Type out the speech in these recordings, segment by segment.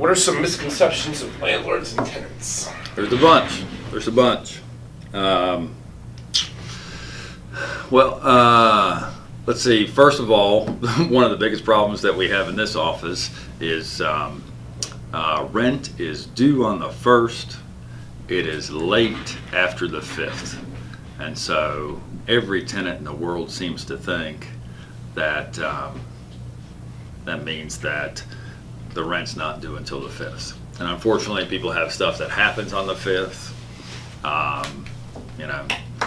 What are some misconceptions of landlords and tenants? There's a bunch. There's a bunch. Let's see. First of all, one of the biggest problems that we have in this office is rent is due on the 1st. It is late after the 5th. And so every tenant in the world seems to think that that means that the rent's not due until the 5th. And unfortunately, people have stuff that happens on the 5th.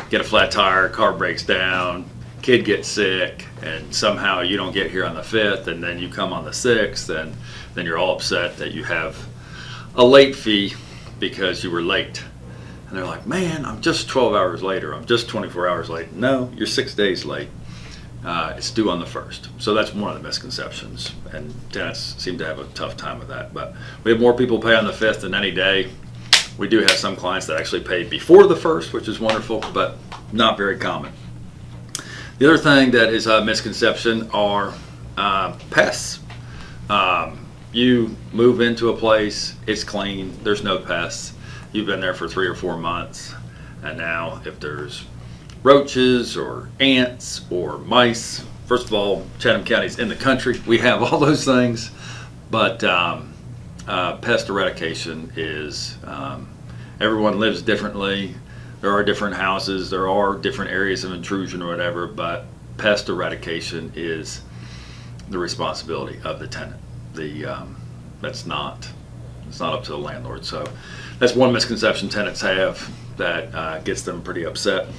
Get a flat tire, car breaks down, kid gets sick, and somehow you don't get here on the 5th, and then you come on the 6th, and then you're all upset that you have a late fee because you were late. And they're like, man, I'm just 12 hours late, or I'm just 24 hours late. No, you're 6 days late. It's due on the 1st. So that's one of the misconceptions, and tenants seem to have a tough time with that. But we have more people pay on the 5th than any day. We do have some clients that actually pay before the 1st, which is wonderful, but not very common. The other thing that is a misconception are pests. You move into a place, it's clean, there's no pests. You've been there for 3 or 4 months, and now if there's roaches or ants or mice, first of all, Chatham County's in the country. We have all those things, but pest eradication is, everyone lives differently. There are different houses, there are different areas of intrusion or whatever, but pest eradication is the responsibility of the tenant. It's not up to the landlord. So that's one misconception tenants have that gets them pretty upset.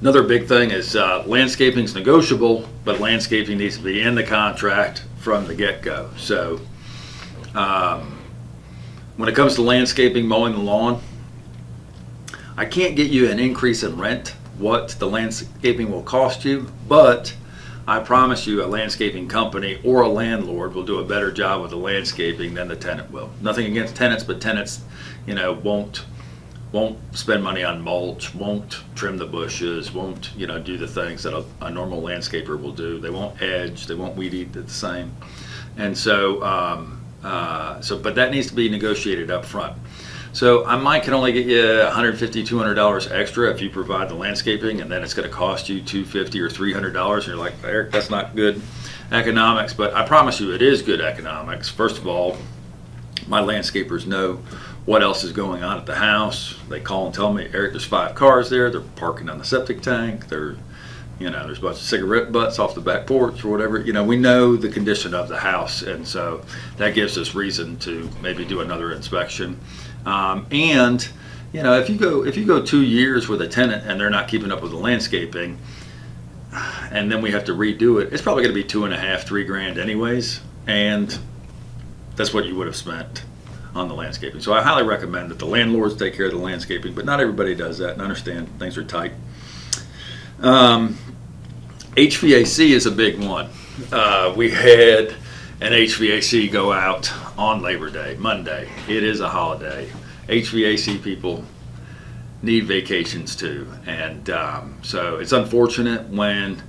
Another big thing is landscaping is negotiable, but landscaping needs to be in the contract from the get-go. So when it comes to landscaping, mowing the lawn, I can't get you an increase in rent, what the landscaping will cost you, but I promise you a landscaping company or a landlord will do a better job with the landscaping than the tenant will. Nothing against tenants, but tenants, won't spend money on mulch, won't trim the bushes, won't do the things that a normal landscaper will do. They won't edge, they won't weed eat the same. And but that needs to be negotiated up front. So I can only get you $150, $200 extra if you provide the landscaping, and then it's going to cost you $250 or $300. And you're like, Eric, that's not good economics. But I promise you, it is good economics. First of all, my landscapers know what else is going on at the house. They call and tell me, Eric, there's 5 cars there. They're parking on the septic tank. There's a bunch of cigarette butts off the back porch or whatever. We know the condition of the house, and so that gives us reason to maybe do another inspection. If you go 2 years with a tenant and they're not keeping up with the landscaping, and then we have to redo it, it's probably going to be $2.5, $3 anyways, and that's what you would have spent on the landscaping. So I highly recommend that the landlords take care of the landscaping, but not everybody does that, and understand things are tight. HVAC is a big one. We had an HVAC go out on Labor Day, Monday. It is a holiday. HVAC people need vacations too, and so it's unfortunate when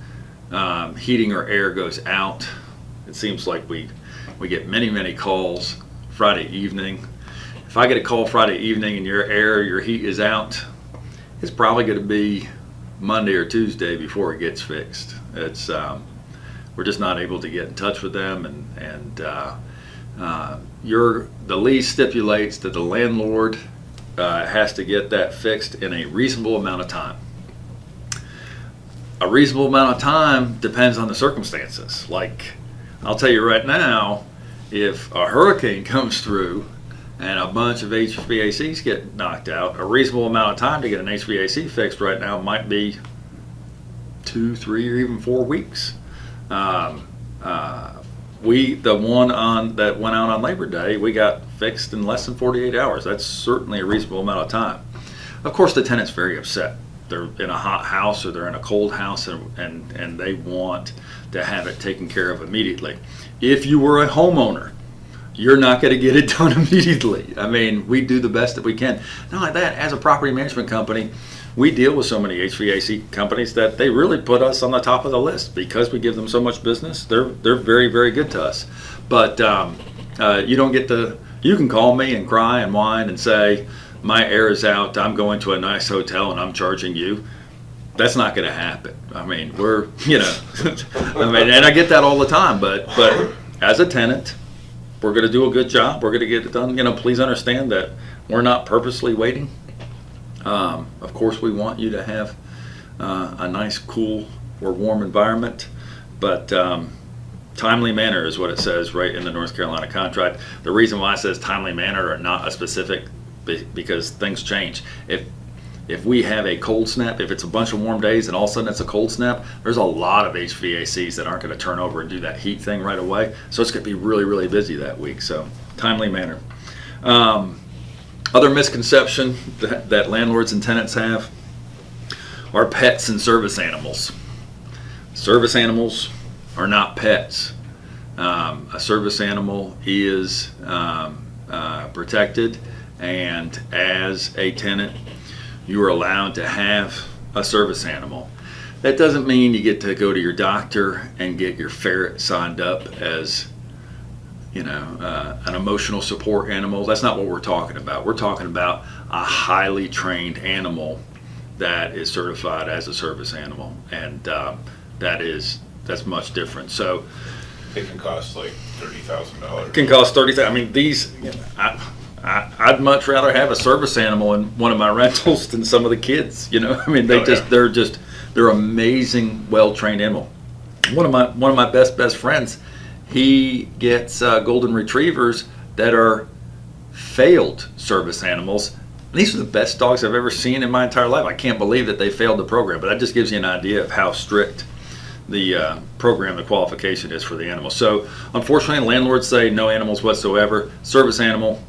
heating or air goes out. It seems like we get many calls Friday evening. If I get a call Friday evening and your heat is out, it's probably going to be Monday or Tuesday before it gets fixed. It's we're just not able to get in touch with them, and the lease stipulates that the landlord has to get that fixed in a reasonable amount of time. A reasonable amount of time depends on the circumstances. Like, I'll tell you right now, if a hurricane comes through and a bunch of HVACs get knocked out, a reasonable amount of time to get an HVAC fixed right now might be 2, 3, or even 4 weeks. The one that went out on Labor Day, we got fixed in less than 48 hours. That's certainly a reasonable amount of time. Of course, the tenant's very upset. They're in a hot house or they're in a cold house, and they want to have it taken care of immediately. If you were a homeowner, you're not going to get it done immediately. I mean, we do the best that we can. Not like that, as a property management company, we deal with so many HVAC companies that they really put us on the top of the list because we give them so much business. They're very, very good to us. But You don't get to. You can call me and cry and whine and say my air is out. I'm going to a nice hotel and I'm charging you. That's not going to happen. I mean, we're I mean, and I get that all the time. But as a tenant, we're going to do a good job. We're going to get it done. Please understand that we're not purposely waiting. Of course, we want you to have a nice, cool, or warm environment, but timely manner is what it says right in the North Carolina contract. The reason why it says timely manner or not a specific, because things change. If we have a cold snap, if it's a bunch of warm days and all of a sudden it's a cold snap, there's a lot of HVACs that aren't going to turn over and do that heat thing right away. So it's going to be really, really busy that week. So timely manner. Other misconception that landlords and tenants have are pets and service animals. Service animals are not pets. A service animal is protected, and as a tenant, you are allowed to have a service animal. That doesn't mean you get to go to your doctor and get your ferret signed up as an emotional support animal. That's not what we're talking about. We're talking about a highly trained animal that is certified as a service animal, and that's much different. So It can cost like $30,000. it can cost $30,000. I mean, these. I'd much rather have a service animal in one of my rentals than some of the kids. I mean, they're amazing, well-trained animal. One of my best friends, he gets golden retrievers that are failed service animals. These are the best dogs I've ever seen in my entire life. I can't believe that they failed the program, but that just gives you an idea of how strict the program, the qualification is for the animal. So unfortunately, landlords say no animals whatsoever. Service animal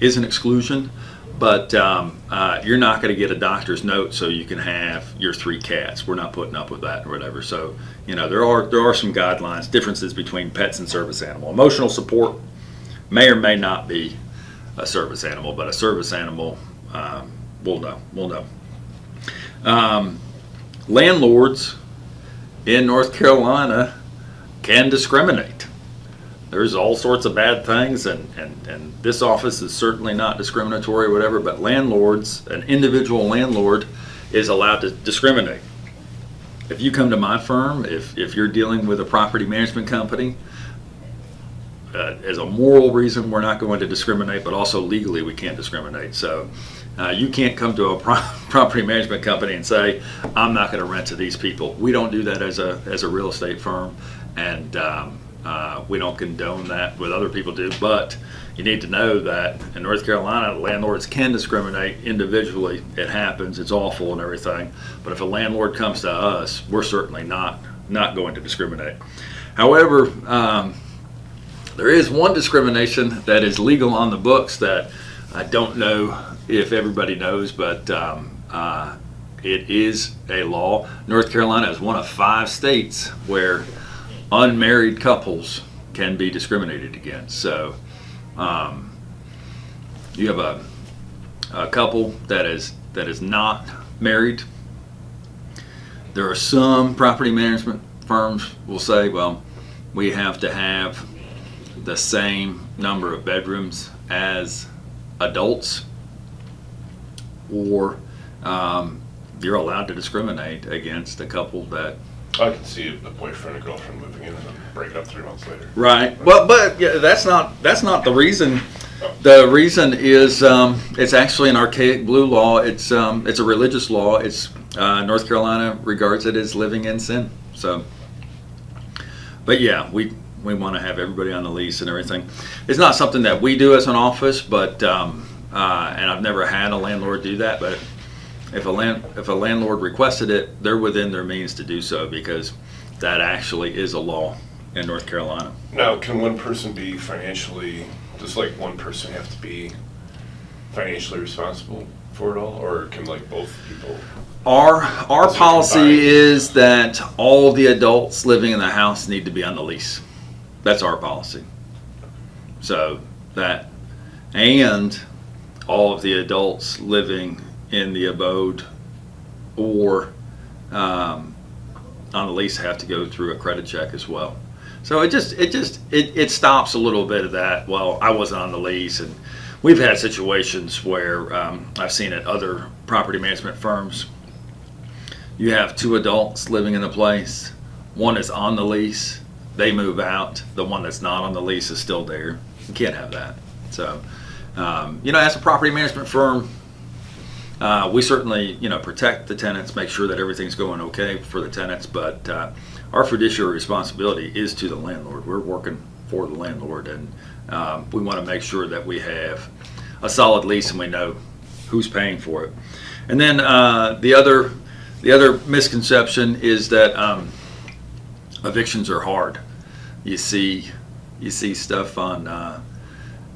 is an exclusion, but you're not going to get a doctor's note so you can have your 3 cats. We're not putting up with that or whatever. So there are some guidelines, differences between pets and service animal. Emotional support may or may not be a service animal, but a service animal, we'll know. Landlords in North Carolina can discriminate. There's all sorts of bad things, and this office is certainly not discriminatory or whatever, but landlords, an individual landlord, is allowed to discriminate. If you come to my firm, if you're dealing with a property management company, as a moral reason, we're not going to discriminate, but also legally we can't discriminate. So you can't come to a property management company and say, I'm not going to rent to these people. We don't do that as a real estate firm, and we don't condone that what other people do. But you need to know that in North Carolina, landlords can discriminate individually. It happens. It's awful and everything. But if a landlord comes to us, we're certainly not going to discriminate. However, there is one discrimination that is legal on the books that I don't know if everybody knows, but it is a law. North Carolina is one of 5 states where unmarried couples can be discriminated against. So you have a couple that is not married. There are some property management firms will say, well, we have to have the same number of bedrooms as adults, or you're allowed to discriminate against a couple that. I can see a boyfriend and girlfriend moving in and then break it up 3 months later. Right. Well, but yeah, that's not the reason. The reason is it's actually an archaic blue law. It's a religious law. It's North Carolina regards it as living in sin. So, but yeah, we want to have everybody on the lease and everything. It's not something that we do as an office, but and I've never had a landlord do that. But if a landlord requested it, they're within their means to do so, because that actually is a law in North Carolina. Now, can one person be financially? Does like one person have to be financially responsible for it all, or can like both people? Our policy is that all the adults living in the house need to be on the lease. That's our policy. So that, and all of the adults living in the abode or on the lease have to go through a credit check as well. So it stops a little bit of that. Well, I wasn't on the lease, and we've had situations where I've seen at other property management firms. You have two adults living in the place. One is on the lease. They move out. The one that's not on the lease is still there. You can't have that. So, as a property management firm, we certainly, protect the tenants, make sure that everything's going okay for the tenants. But our fiduciary responsibility is to the landlord. We're working for the landlord, and we want to make sure that we have a solid lease and we know who's paying for it. And then the other misconception is that evictions are hard. You see stuff on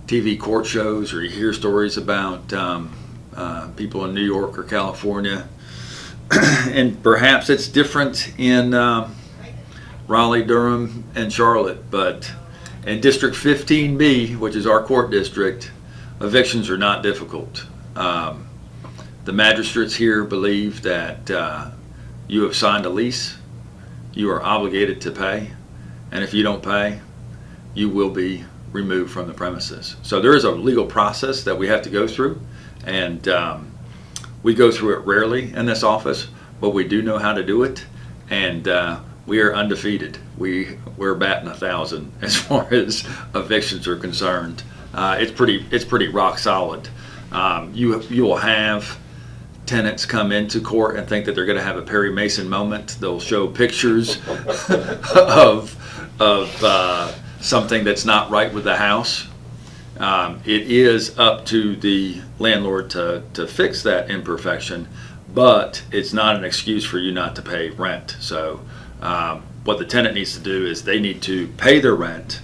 TV court shows, or you hear stories about people in New York or California, and perhaps it's different in Raleigh, Durham, and Charlotte. But in District 15B, which is our court district, evictions are not difficult. The magistrates here believe that you have signed a lease, you are obligated to pay, and if you don't pay, you will be removed from the premises. So there is a legal process that we have to go through, and we go through it rarely in this office, but we do know how to do it, and we are undefeated. We're batting 1,000 as far as evictions are concerned. It's pretty rock solid. You will have tenants come into court and think that they're going to have a Perry Mason moment. They'll show pictures of something that's not right with the house. It is up to the landlord to fix that imperfection, but it's not an excuse for you not to pay rent. So what the tenant needs to do is they need to pay their rent,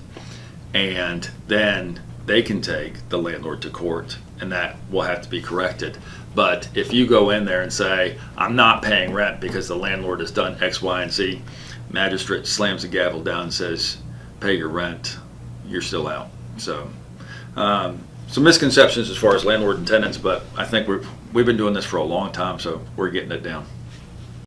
and then they can take the landlord to court, and that will have to be corrected. But if you go in there and say, I'm not paying rent because the landlord has done X, Y, and Z, magistrate slams the gavel down and says, pay your rent, you're still out. So some misconceptions as far as landlord and tenants, but I think we've been doing this for a long time, so we're getting it down.